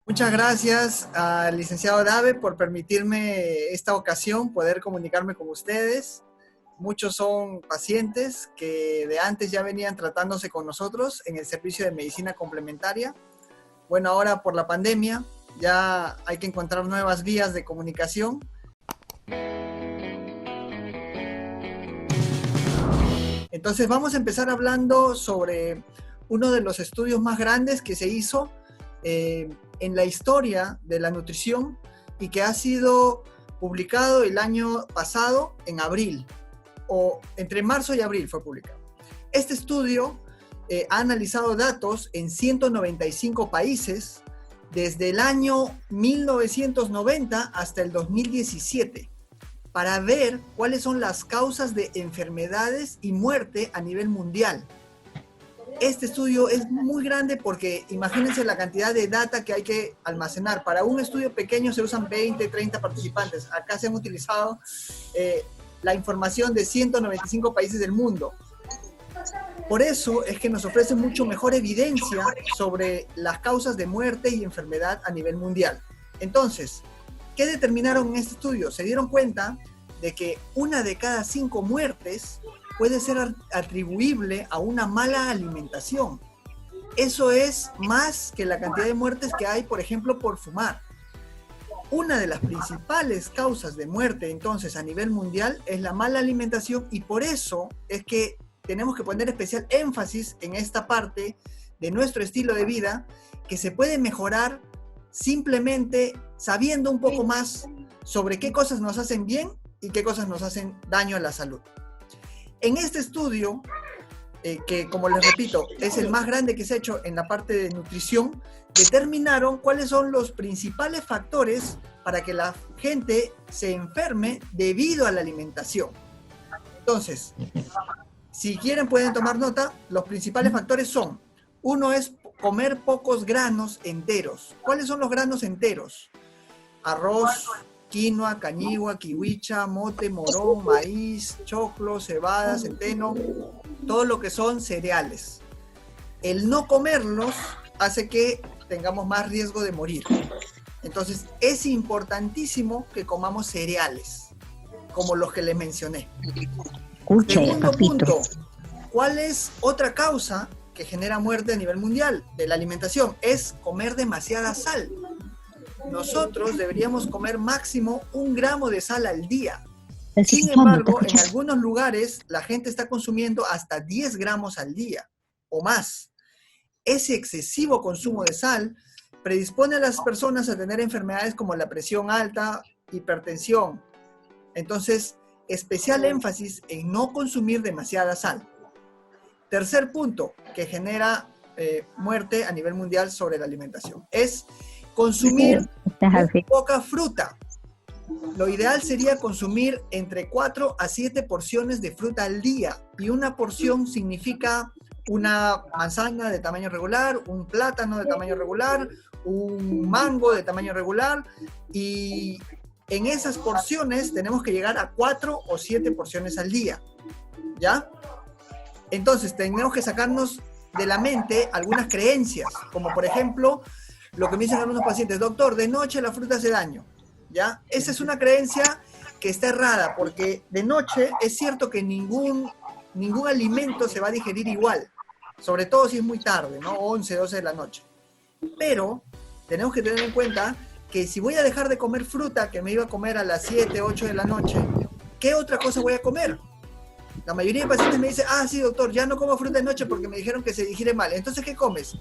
Muchas gracias al licenciado Dave por permitirme esta ocasión poder comunicarme con ustedes. Muchos son pacientes que de antes ya venían tratándose con nosotros en el servicio de medicina complementaria. Bueno, ahora por la pandemia ya hay que encontrar nuevas vías de comunicación. Entonces vamos a empezar hablando sobre uno de los estudios más grandes que se hizo en la historia de la nutrición y que ha sido publicado el año pasado en abril, o entre marzo y abril fue publicado. Este estudio ha analizado datos en 195 países desde el año 1990 hasta el 2017 para ver cuáles son las causas de enfermedades y muerte a nivel mundial. Este estudio es muy grande porque imagínense la cantidad de data que hay que almacenar. Para un estudio pequeño se usan 20, 30 participantes. Acá se han utilizado la información de 195 países del mundo. Por eso es que nos ofrece mucho mejor evidencia sobre las causas de muerte y enfermedad a nivel mundial. Entonces, ¿qué determinaron en este estudio? Se dieron cuenta de que 1 de cada 5 muertes puede ser atribuible a una mala alimentación. Eso es más que la cantidad de muertes que hay, por ejemplo, por fumar. Una de las principales causas de muerte, entonces, a nivel mundial es la mala alimentación, y por eso es que tenemos que poner especial énfasis en esta parte de nuestro estilo de vida, que se puede mejorar simplemente sabiendo un poco más sobre qué cosas nos hacen bien y qué cosas nos hacen daño a la salud. En este estudio, que como les repito, es el más grande que se ha hecho en la parte de nutrición, determinaron cuáles son los principales factores para que la gente se enferme debido a la alimentación. Entonces, si quieren pueden tomar nota. Los principales factores son: uno es comer pocos granos enteros. ¿Cuáles son los granos enteros? Arroz, quinoa, cañigua, kiwicha, mote, morón, maíz, choclo, cebada, centeno, todo lo que son cereales. El no comerlos hace que tengamos más riesgo de morir. Entonces, es importantísimo que comamos cereales, como los que les mencioné. Segundo punto, ¿cuál es otra causa que genera muerte a nivel mundial de la alimentación? Es comer demasiada sal. Nosotros deberíamos comer máximo 1 gramo de sal al día. Sin embargo, en algunos lugares la gente está consumiendo hasta 10 gramos al día o más. Ese excesivo consumo de sal predispone a las personas a tener enfermedades como la presión alta, hipertensión. Entonces, especial énfasis en no consumir demasiada sal. Tercer punto que genera muerte a nivel mundial sobre la alimentación es consumir muy poca fruta. Lo ideal sería consumir entre 4 a 7 porciones de fruta al día, y una porción significa una manzana de tamaño regular, un plátano de tamaño regular, un mango de tamaño regular, y en esas porciones tenemos que llegar a 4 o 7 porciones al día, ¿ya? Entonces tenemos que sacarnos de la mente algunas creencias, como por ejemplo lo que me dicen algunos pacientes: doctor, de noche la fruta hace daño, ¿ya? Esa es una creencia que está errada, porque de noche es cierto que ningún alimento se va a digerir igual, sobre todo si es muy tarde, ¿no? 11, 12 de la noche. Pero tenemos que tener en cuenta que si voy a dejar de comer fruta que me iba a comer a las 7, 8 de la noche, ¿qué otra cosa voy a comer? La mayoría de pacientes me dicen: ah, sí, doctor, ya no como fruta de noche porque me dijeron que se digiere mal. Entonces, ¿qué comes?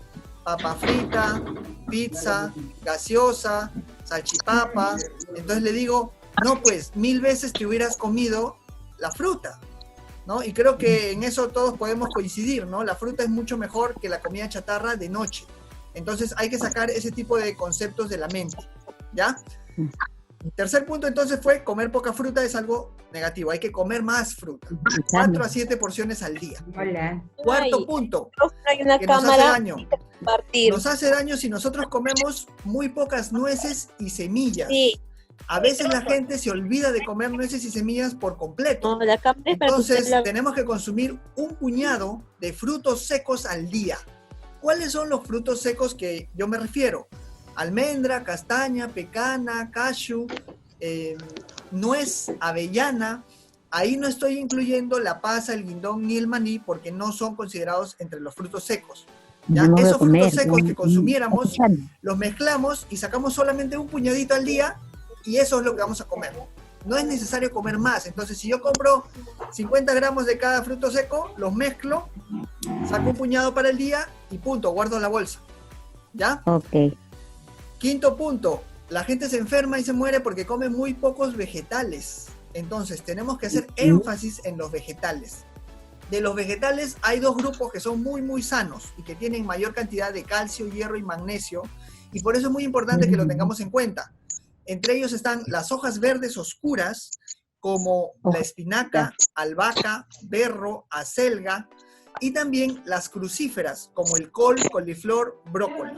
Papa frita, pizza, gaseosa, salchipapa. Entonces le digo: no, pues 1000 veces te hubieras comido la fruta, ¿no? Y creo que en eso todos podemos coincidir, ¿no? La fruta es mucho mejor que la comida chatarra de noche. Entonces hay que sacar ese tipo de conceptos de la mente, ¿ya? Tercer punto entonces fue: comer poca fruta es algo negativo, hay que comer más fruta, 4 a 7 porciones al día. Hola. Cuarto punto, Hay una que nos hace cámara daño. Nos hace daño si nosotros comemos muy pocas nueces y semillas. Sí. A veces la gente se olvida de comer nueces y semillas por completo. No, la cámara es para que Entonces usted la... tenemos que consumir un puñado de frutos secos al día. ¿Cuáles son los frutos secos que yo me refiero? almendra, castaña, pecana, cashew, nuez, avellana. Ahí no estoy incluyendo la pasa, el guindón ni el maní porque no son considerados entre los frutos secos. ¿Ya? No voy a Esos frutos comer. secos que consumiéramos, los mezclamos y sacamos solamente un puñadito al día y eso es lo que vamos a comer. No es necesario comer más. Entonces, si yo compro 50 gramos de cada fruto seco, los mezclo, saco un puñado para el día y punto, guardo en la bolsa. ¿Ya? Ok. Quinto punto, la gente se enferma y se muere porque come muy pocos vegetales. Entonces, tenemos que hacer énfasis en los vegetales. De los vegetales hay dos grupos que son muy, muy sanos y que tienen mayor cantidad de calcio, hierro y magnesio, y por eso es muy importante que lo tengamos en cuenta. Entre ellos están las hojas verdes oscuras, como la espinaca, albahaca, berro, acelga, y también las crucíferas, como el col, coliflor, brócoli.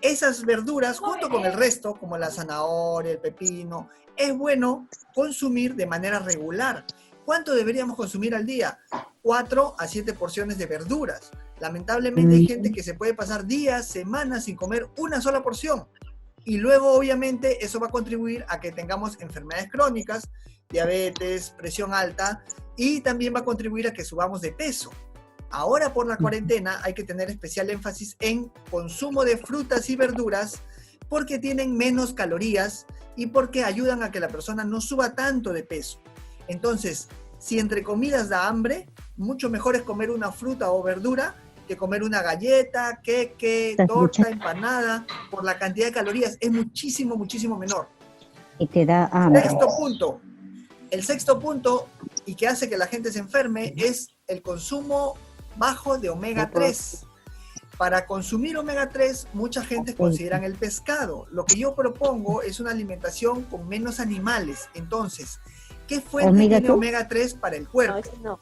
Esas verduras, junto con el resto, como la zanahoria, el pepino, es bueno consumir de manera regular. ¿Cuánto deberíamos consumir al día? 4 a 7 porciones de verduras. Lamentablemente hay gente que se puede pasar días, semanas sin comer una sola porción. Y luego, obviamente, eso va a contribuir a que tengamos enfermedades crónicas, diabetes, presión alta, y también va a contribuir a que subamos de peso. Ahora, por la cuarentena, hay que tener especial énfasis en consumo de frutas y verduras porque tienen menos calorías y porque ayudan a que la persona no suba tanto de peso. Entonces, si entre comidas da hambre, mucho mejor es comer una fruta o verdura que comer una galleta, queque, torta, empanada, por la cantidad de calorías. Es muchísimo, muchísimo menor. Y te da hambre. Sexto punto. El sexto punto, y que hace que la gente se enferme, es el consumo bajo de omega 3. Para consumir omega 3, mucha gente considera el pescado. Lo que yo propongo es una alimentación con menos animales. Entonces, ¿qué fuente tiene omega 3 para el cuerpo?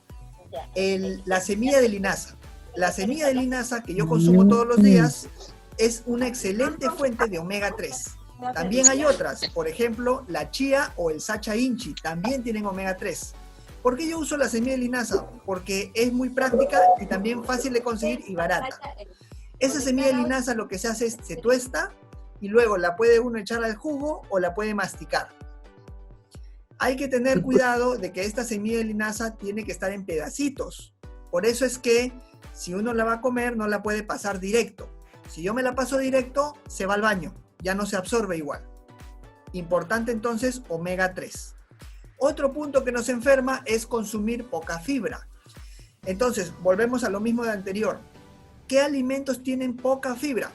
La semilla de linaza. La semilla de linaza que yo consumo todos los días es una excelente fuente de omega 3. También hay otras, por ejemplo, la chía o el sacha inchi, también tienen omega 3. ¿Por qué yo uso la semilla de linaza? Porque es muy práctica y también fácil de conseguir y barata. Esa semilla de linaza lo que se hace es se tuesta y luego la puede uno echar al jugo o la puede masticar. Hay que tener cuidado de que esta semilla de linaza tiene que estar en pedacitos. Por eso es que si uno la va a comer no la puede pasar directo. Si yo me la paso directo, se va al baño, ya no se absorbe igual. Importante entonces, omega 3. Otro punto que nos enferma es consumir poca fibra. Entonces, volvemos a lo mismo de anterior. ¿Qué alimentos tienen poca fibra?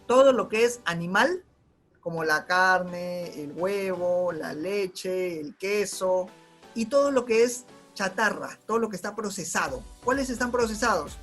Todo lo que es animal, como la carne, el huevo, la leche, el queso, y todo lo que es chatarra, todo lo que está procesado. ¿Cuáles están procesados?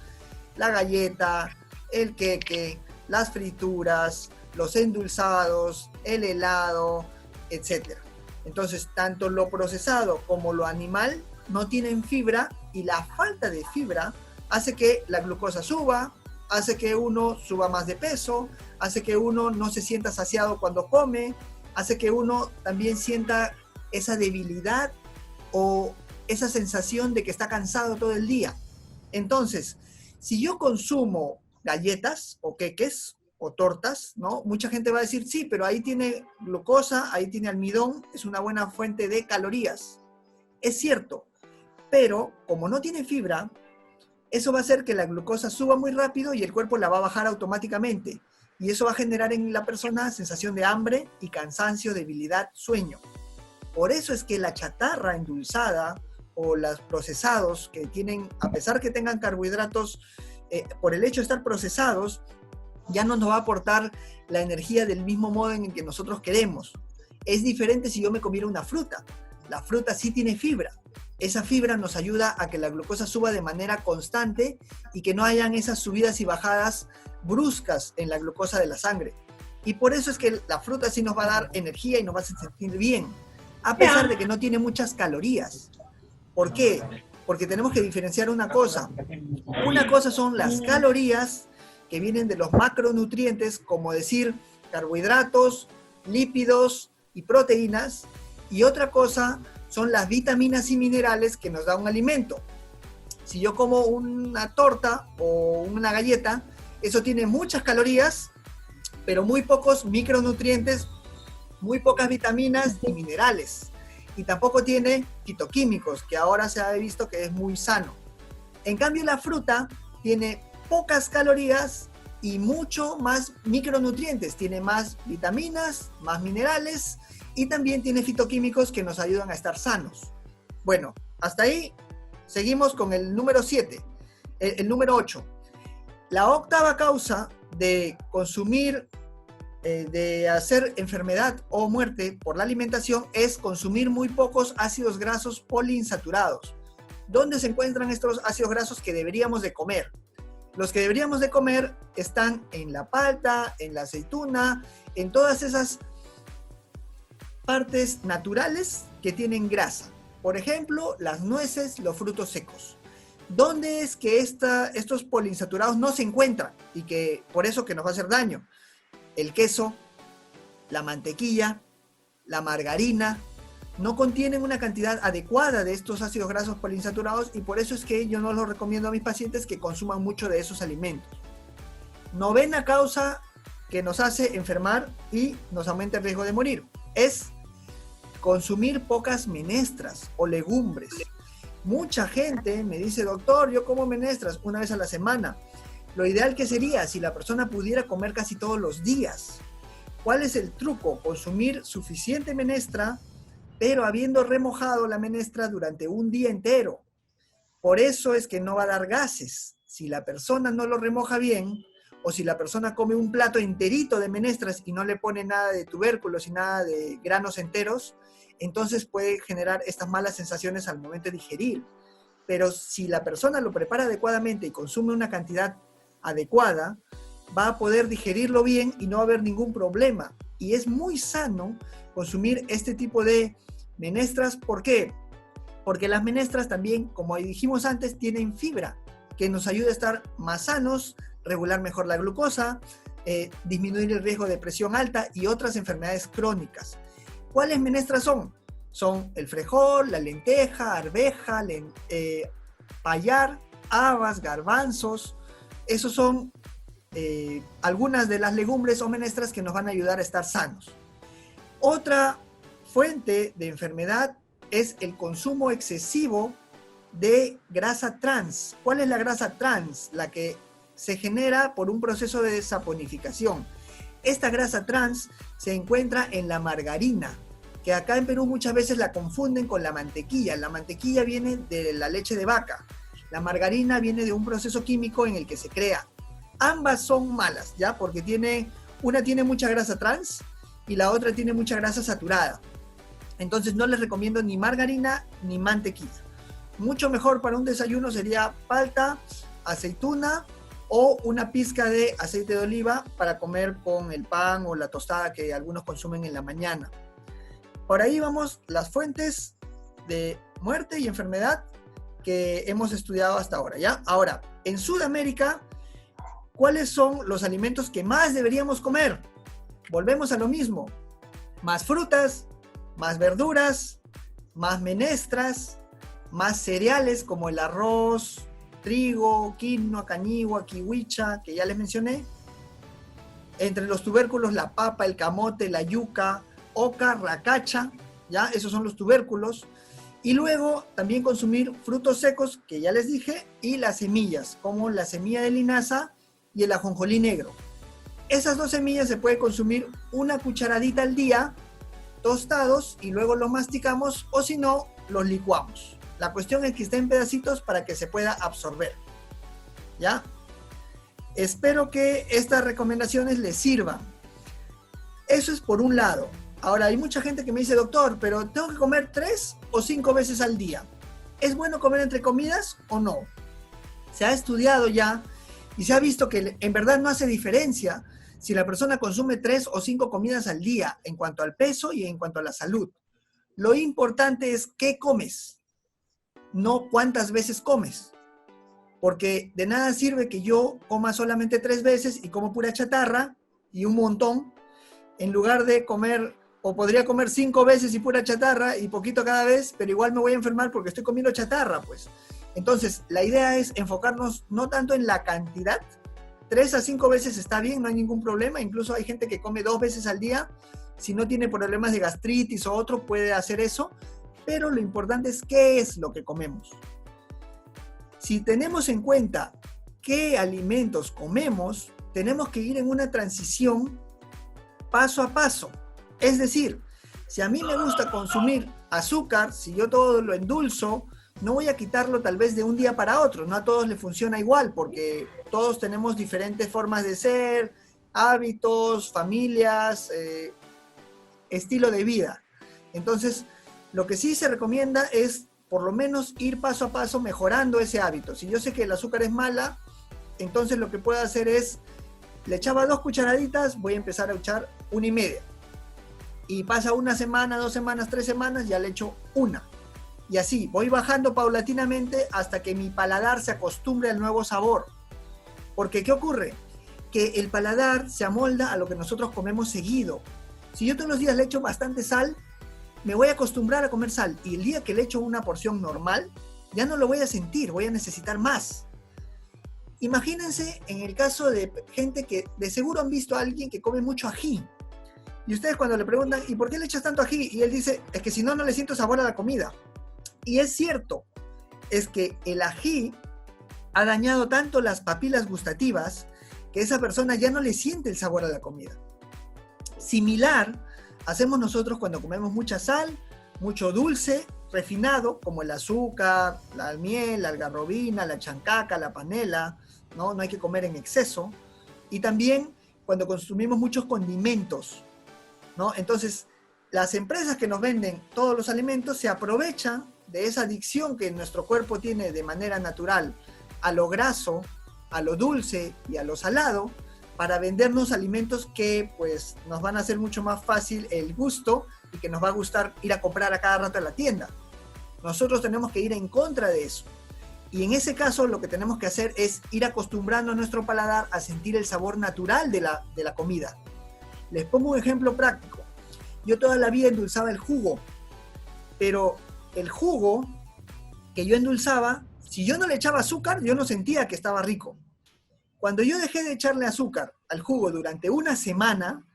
La galleta, el queque, las frituras, los endulzados, el helado, etc. Entonces, tanto lo procesado como lo animal no tienen fibra y la falta de fibra hace que la glucosa suba, hace que uno suba más de peso, hace que uno no se sienta saciado cuando come, hace que uno también sienta esa debilidad o esa sensación de que está cansado todo el día. Entonces, si yo consumo galletas o queques o tortas, ¿no? Mucha gente va a decir, sí, pero ahí tiene glucosa, ahí tiene almidón, es una buena fuente de calorías. Es cierto, pero como no tiene fibra, eso va a hacer que la glucosa suba muy rápido y el cuerpo la va a bajar automáticamente. Y eso va a generar en la persona sensación de hambre y cansancio, debilidad, sueño. Por eso es que la chatarra endulzada o los procesados que tienen, a pesar que tengan carbohidratos, por el hecho de estar procesados, ya no nos va a aportar la energía del mismo modo en el que nosotros queremos. Es diferente si yo me comiera una fruta. La fruta sí tiene fibra. Esa fibra nos ayuda a que la glucosa suba de manera constante y que no hayan esas subidas y bajadas bruscas en la glucosa de la sangre. Y por eso es que la fruta sí nos va a dar energía y nos va a sentir bien, a pesar de que no tiene muchas calorías. ¿Por qué? Porque tenemos que diferenciar una cosa. Una cosa son las calorías que vienen de los macronutrientes, como decir carbohidratos, lípidos y proteínas, y otra cosa son las vitaminas y minerales que nos da un alimento. Si yo como una torta o una galleta, eso tiene muchas calorías, pero muy pocos micronutrientes, muy pocas vitaminas y minerales. Y tampoco tiene fitoquímicos, que ahora se ha visto que es muy sano. En cambio, la fruta tiene pocas calorías y mucho más micronutrientes. Tiene más vitaminas, más minerales y también tiene fitoquímicos que nos ayudan a estar sanos. Bueno, hasta ahí seguimos con el número 7. El número 8. La octava causa de consumir, de hacer enfermedad o muerte por la alimentación es consumir muy pocos ácidos grasos poliinsaturados. ¿Dónde se encuentran estos ácidos grasos que deberíamos de comer? Los que deberíamos de comer están en la palta, en la aceituna, en todas esas partes naturales que tienen grasa. Por ejemplo, las nueces, los frutos secos. ¿Dónde es que estos poliinsaturados no se encuentran? Y que por eso que nos va a hacer daño. El queso, la mantequilla, la margarina, no contienen una cantidad adecuada de estos ácidos grasos poliinsaturados y por eso es que yo no los recomiendo a mis pacientes que consuman mucho de esos alimentos. Novena causa que nos hace enfermar y nos aumenta el riesgo de morir es consumir pocas menestras o legumbres. Mucha gente me dice, doctor, yo como menestras una vez a la semana. Lo ideal que sería si la persona pudiera comer casi todos los días. ¿Cuál es el truco? Consumir suficiente menestra, pero habiendo remojado la menestra durante un día entero. Por eso es que no va a dar gases. Si la persona no lo remoja bien, o si la persona come un plato enterito de menestras y no le pone nada de tubérculos y nada de granos enteros, entonces puede generar estas malas sensaciones al momento de digerir. Pero si la persona lo prepara adecuadamente y consume una cantidad adecuada, va a poder digerirlo bien y no va a haber ningún problema. Y es muy sano consumir este tipo de menestras. ¿Por qué? Porque las menestras también, como dijimos antes, tienen fibra, que nos ayuda a estar más sanos, regular mejor la glucosa, disminuir el riesgo de presión alta y otras enfermedades crónicas. ¿Cuáles menestras son? Son el frijol, la lenteja, arveja, payar, habas, garbanzos. Esos son algunas de las legumbres o menestras que nos van a ayudar a estar sanos. Otra fuente de enfermedad es el consumo excesivo de grasa trans. ¿Cuál es la grasa trans? La que se genera por un proceso de saponificación. Esta grasa trans se encuentra en la margarina, que acá en Perú muchas veces la confunden con la mantequilla. La mantequilla viene de la leche de vaca. La margarina viene de un proceso químico en el que se crea. Ambas son malas, ¿ya? Porque una tiene mucha grasa trans y la otra tiene mucha grasa saturada. Entonces no les recomiendo ni margarina ni mantequilla. Mucho mejor para un desayuno sería palta, aceituna o una pizca de aceite de oliva para comer con el pan o la tostada que algunos consumen en la mañana. Por ahí vamos las fuentes de muerte y enfermedad que hemos estudiado hasta ahora, ¿ya? Ahora, en Sudamérica, ¿cuáles son los alimentos que más deberíamos comer? Volvemos a lo mismo. Más frutas, más verduras, más menestras, más cereales como el arroz, trigo, quinoa, cañigua, kiwicha, que ya les mencioné. Entre los tubérculos, la papa, el camote, la yuca, oca, racacha, ¿ya? Esos son los tubérculos. Y luego también consumir frutos secos, que ya les dije, y las semillas, como la semilla de linaza y el ajonjolí negro. Esas dos semillas se puede consumir una cucharadita al día, tostados, y luego los masticamos, o si no, los licuamos. La cuestión es que estén en pedacitos para que se pueda absorber, ¿ya? Espero que estas recomendaciones les sirvan. Eso es por un lado. Ahora, hay mucha gente que me dice, doctor, pero ¿tengo que comer 3 o 5 veces al día? ¿Es bueno comer entre comidas o no? Se ha estudiado ya y se ha visto que en verdad no hace diferencia si la persona consume 3 o 5 comidas al día en cuanto al peso y en cuanto a la salud. Lo importante es qué comes, no cuántas veces comes. Porque de nada sirve que yo coma solamente 3 veces y como pura chatarra y un montón, en lugar de comer, o podría comer 5 veces y pura chatarra y poquito cada vez, pero igual me voy a enfermar porque estoy comiendo chatarra, pues. Entonces, la idea es enfocarnos no tanto en la cantidad, 3 a 5 veces está bien, no hay ningún problema. Incluso hay gente que come 2 veces al día. Si no tiene problemas de gastritis o otro, puede hacer eso. Pero lo importante es qué es lo que comemos. Si tenemos en cuenta qué alimentos comemos, tenemos que ir en una transición paso a paso. Es decir, si a mí me gusta consumir azúcar, si yo todo lo endulzo, no voy a quitarlo tal vez de un día para otro. No a todos les funciona igual, porque todos tenemos diferentes formas de ser, hábitos, familias, estilo de vida. Entonces, lo que sí se recomienda es por lo menos ir paso a paso mejorando ese hábito. Si yo sé que el azúcar es mala, entonces lo que puedo hacer es, le echaba 2 cucharaditas, voy a empezar a echar 1,5. Y pasa 1 semana, 2 semanas, 3 semanas, ya le echo 1. Y así, voy bajando paulatinamente hasta que mi paladar se acostumbre al nuevo sabor. Porque, ¿qué ocurre? Que el paladar se amolda a lo que nosotros comemos seguido. Si yo todos los días le echo bastante sal, me voy a acostumbrar a comer sal. Y el día que le echo una porción normal, ya no lo voy a sentir, voy a necesitar más. Imagínense en el caso de gente que de seguro han visto a alguien que come mucho ají. Y ustedes cuando le preguntan, ¿y por qué le echas tanto ají? Y él dice, es que si no, no le siento sabor a la comida. Y es cierto, es que el ají ha dañado tanto las papilas gustativas que esa persona ya no le siente el sabor a la comida. Similar hacemos nosotros cuando comemos mucha sal, mucho dulce, refinado, como el azúcar, la miel, la algarrobina, la chancaca, la panela, ¿no? No hay que comer en exceso. Y también cuando consumimos muchos condimentos, ¿no? Entonces, las empresas que nos venden todos los alimentos se aprovechan de esa adicción que nuestro cuerpo tiene de manera natural a lo graso, a lo dulce y a lo salado, para vendernos alimentos que pues nos van a hacer mucho más fácil el gusto y que nos va a gustar ir a comprar a cada rato a la tienda. Nosotros tenemos que ir en contra de eso. Y en ese caso lo que tenemos que hacer es ir acostumbrando a nuestro paladar a sentir el sabor natural de la comida. Les pongo un ejemplo práctico. Yo toda la vida endulzaba el jugo, pero el jugo que yo endulzaba, si yo no le echaba azúcar, yo no sentía que estaba rico. Cuando yo dejé de echarle azúcar al jugo durante 1 semana,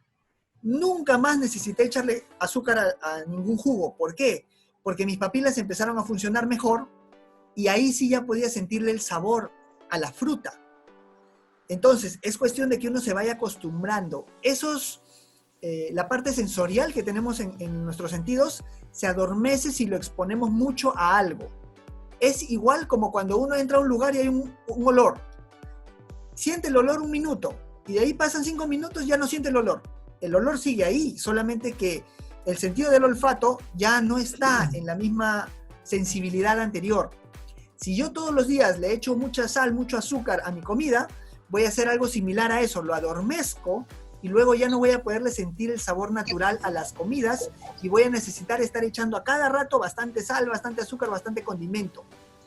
nunca más necesité echarle azúcar a ningún jugo. ¿Por qué? Porque mis papilas empezaron a funcionar mejor y ahí sí ya podía sentirle el sabor a la fruta. Entonces, es cuestión de que uno se vaya acostumbrando. La parte sensorial que tenemos en nuestros sentidos se adormece si lo exponemos mucho a algo. Es igual como cuando uno entra a un lugar y hay un olor. Siente el olor 1 minuto y de ahí pasan 5 minutos, ya no siente el olor. El olor sigue ahí, solamente que el sentido del olfato ya no está en la misma sensibilidad anterior. Si yo todos los días le echo mucha sal, mucho azúcar a mi comida, voy a hacer algo similar a eso, lo adormezco y luego ya no voy a poderle sentir el sabor natural a las comidas y voy a necesitar estar echando a cada rato bastante sal, bastante azúcar, bastante condimento.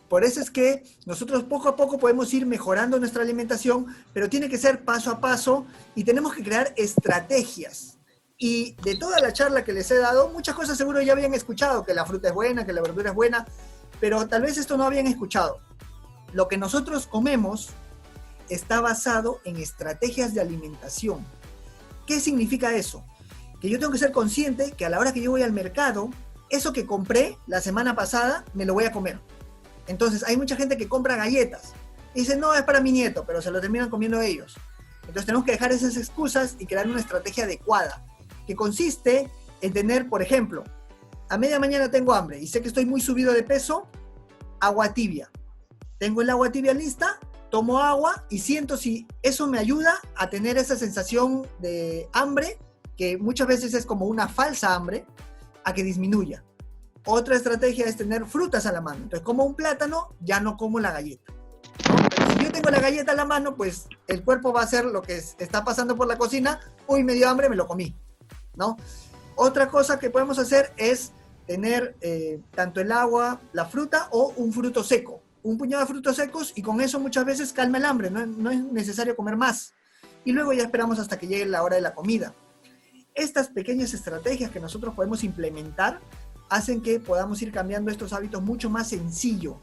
Por eso es que nosotros poco a poco podemos ir mejorando nuestra alimentación, pero tiene que ser paso a paso y tenemos que crear estrategias. Y de toda la charla que les he dado, muchas cosas seguro ya habían escuchado, que la fruta es buena, que la verdura es buena, pero tal vez esto no habían escuchado. Lo que nosotros comemos está basado en estrategias de alimentación. ¿Qué significa eso? Que yo tengo que ser consciente que a la hora que yo voy al mercado, eso que compré la semana pasada, me lo voy a comer. Entonces, hay mucha gente que compra galletas y dice, no, es para mi nieto, pero se lo terminan comiendo ellos. Entonces, tenemos que dejar esas excusas y crear una estrategia adecuada, que consiste en tener, por ejemplo, a media mañana tengo hambre y sé que estoy muy subido de peso, agua tibia. Tengo el agua tibia lista, tomo agua y siento si eso me ayuda a tener esa sensación de hambre, que muchas veces es como una falsa hambre, a que disminuya. Otra estrategia es tener frutas a la mano. Entonces, como un plátano, ya no como la galleta. Pero si yo tengo la galleta a la mano, pues el cuerpo va a hacer lo que está pasando por la cocina. Uy, me dio hambre, me lo comí, ¿no? Otra cosa que podemos hacer es tener tanto el agua, la fruta o un fruto seco. Un puñado de frutos secos y con eso muchas veces calma el hambre. No es necesario comer más. Y luego ya esperamos hasta que llegue la hora de la comida. Estas pequeñas estrategias que nosotros podemos implementar hacen que podamos ir cambiando estos hábitos mucho más sencillo.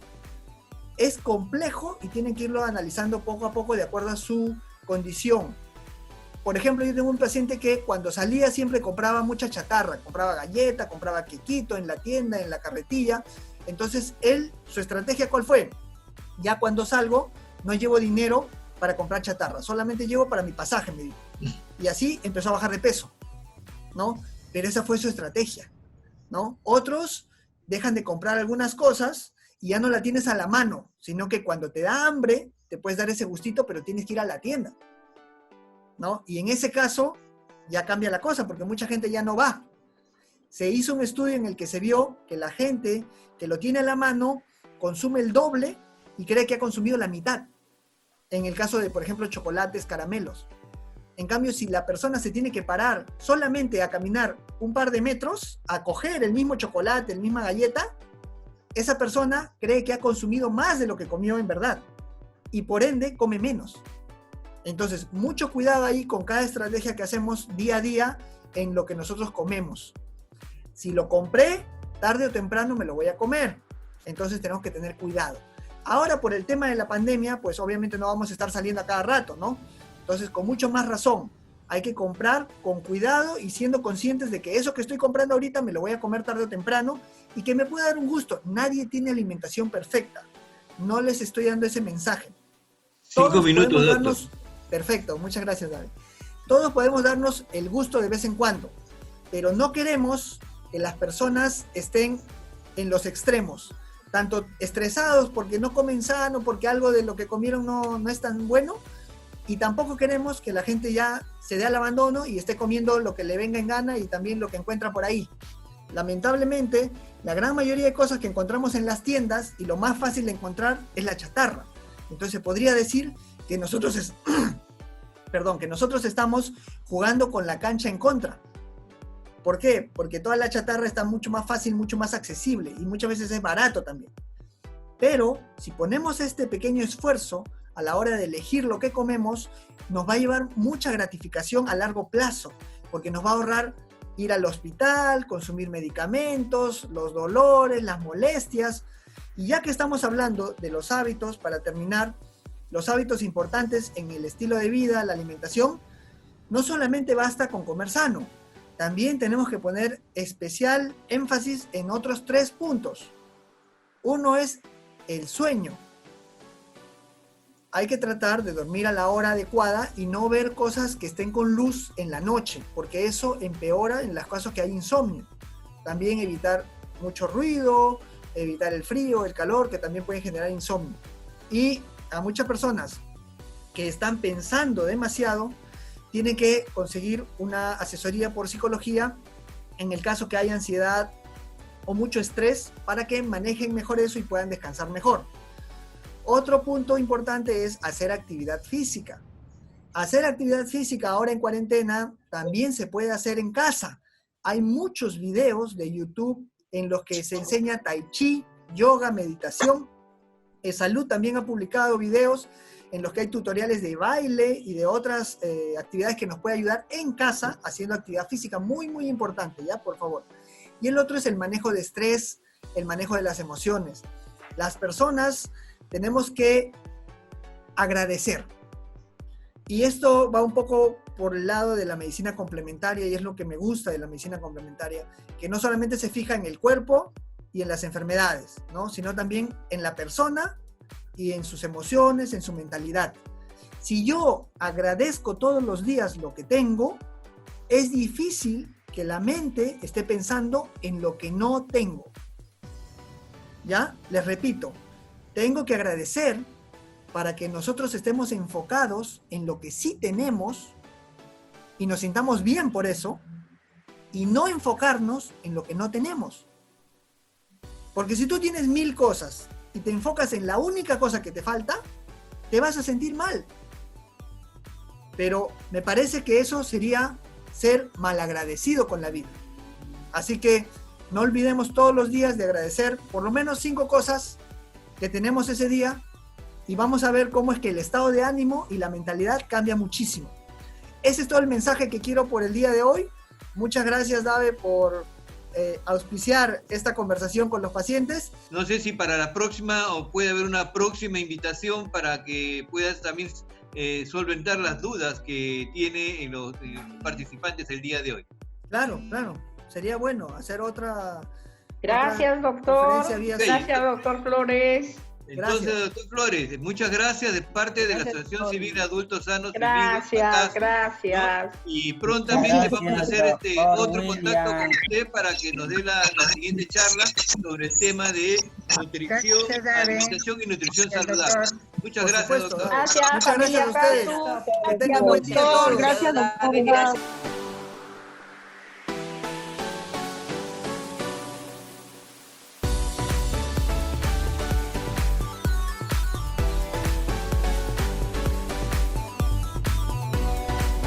Es complejo y tienen que irlo analizando poco a poco de acuerdo a su condición. Por ejemplo, yo tengo un paciente que cuando salía siempre compraba mucha chatarra, compraba galleta, compraba quequito en la tienda, en la carretilla. Entonces, su estrategia, ¿cuál fue? Ya cuando salgo, no llevo dinero para comprar chatarra, solamente llevo para mi pasaje, me dijo. Y así empezó a bajar de peso, ¿no? Pero esa fue su estrategia, ¿no? Otros dejan de comprar algunas cosas y ya no la tienes a la mano, sino que cuando te da hambre, te puedes dar ese gustito, pero tienes que ir a la tienda, ¿no? Y en ese caso ya cambia la cosa, porque mucha gente ya no va. Se hizo un estudio en el que se vio que la gente que lo tiene a la mano consume el doble y cree que ha consumido la mitad. En el caso de, por ejemplo, chocolates, caramelos. En cambio, si la persona se tiene que parar solamente a caminar un par de metros, a coger el mismo chocolate, la misma galleta, esa persona cree que ha consumido más de lo que comió en verdad. Y por ende, come menos. Entonces, mucho cuidado ahí con cada estrategia que hacemos día a día en lo que nosotros comemos. Si lo compré, tarde o temprano me lo voy a comer. Entonces tenemos que tener cuidado. Ahora, por el tema de la pandemia, pues obviamente no vamos a estar saliendo a cada rato, ¿no? Entonces, con mucho más razón, hay que comprar con cuidado y siendo conscientes de que eso que estoy comprando ahorita me lo voy a comer tarde o temprano y que me puede dar un gusto. Nadie tiene alimentación perfecta. No les estoy dando ese mensaje. 5 minutos, doctor. Perfecto, muchas gracias, David. Todos podemos darnos el gusto de vez en cuando, pero no queremos que las personas estén en los extremos, tanto estresados porque no comen sano, porque algo de lo que comieron no es tan bueno, y tampoco queremos que la gente ya se dé al abandono y esté comiendo lo que le venga en gana y también lo que encuentra por ahí. Lamentablemente, la gran mayoría de cosas que encontramos en las tiendas, y lo más fácil de encontrar, es la chatarra. Entonces podría decir que nosotros estamos jugando con la cancha en contra. ¿Por qué? Porque toda la chatarra está mucho más fácil, mucho más accesible y muchas veces es barato también. Pero si ponemos este pequeño esfuerzo a la hora de elegir lo que comemos, nos va a llevar mucha gratificación a largo plazo, porque nos va a ahorrar ir al hospital, consumir medicamentos, los dolores, las molestias. Y ya que estamos hablando de los hábitos, para terminar, los hábitos importantes en el estilo de vida, la alimentación, no solamente basta con comer sano, también tenemos que poner especial énfasis en otros 3 puntos. Uno es el sueño. Hay que tratar de dormir a la hora adecuada y no ver cosas que estén con luz en la noche, porque eso empeora en los casos que hay insomnio. También evitar mucho ruido, evitar el frío, el calor, que también pueden generar insomnio. Y a muchas personas que están pensando demasiado, tienen que conseguir una asesoría por psicología en el caso que haya ansiedad o mucho estrés, para que manejen mejor eso y puedan descansar mejor. Otro punto importante es hacer actividad física. Hacer actividad física ahora en cuarentena también se puede hacer en casa. Hay muchos videos de YouTube en los que se enseña tai chi, yoga, meditación. Salud también ha publicado videos en los que hay tutoriales de baile y de otras actividades que nos puede ayudar en casa haciendo actividad física, muy, muy importante, ¿ya? Por favor. Y el otro es el manejo de estrés, el manejo de las emociones. Las personas tenemos que agradecer. Y esto va un poco por el lado de la medicina complementaria, y es lo que me gusta de la medicina complementaria, que no solamente se fija en el cuerpo y en las enfermedades, ¿no? Sino también en la persona y en sus emociones, en su mentalidad. Si yo agradezco todos los días lo que tengo, es difícil que la mente esté pensando en lo que no tengo. ¿Ya? Les repito, tengo que agradecer para que nosotros estemos enfocados en lo que sí tenemos y nos sintamos bien por eso, y no enfocarnos en lo que no tenemos. Porque si tú tienes 1000 cosas y te enfocas en la única cosa que te falta, te vas a sentir mal. Pero me parece que eso sería ser malagradecido con la vida. Así que no olvidemos todos los días de agradecer por lo menos 5 cosas que tenemos ese día, y vamos a ver cómo es que el estado de ánimo y la mentalidad cambia muchísimo. Ese es todo el mensaje que quiero por el día de hoy. Muchas gracias, Dave, por auspiciar esta conversación con los pacientes. No sé si para la próxima o puede haber una próxima invitación para que puedas también solventar las dudas que tienen los participantes el día de hoy. Claro, sería bueno hacer otra. Gracias, doctor. Gracias, doctor Flores. Entonces, gracias. Doctor Flores, muchas gracias de parte de la Asociación Civil de Adultos Sanos. Gracias. ¿no? Y prontamente vamos a hacer otro contacto con usted para que nos dé la siguiente charla sobre el tema de nutrición, alimentación y nutrición saludable. Muchas gracias, doctor. Gracias, muchas gracias a ustedes. Que tengan buen día todos. Gracias, doctor.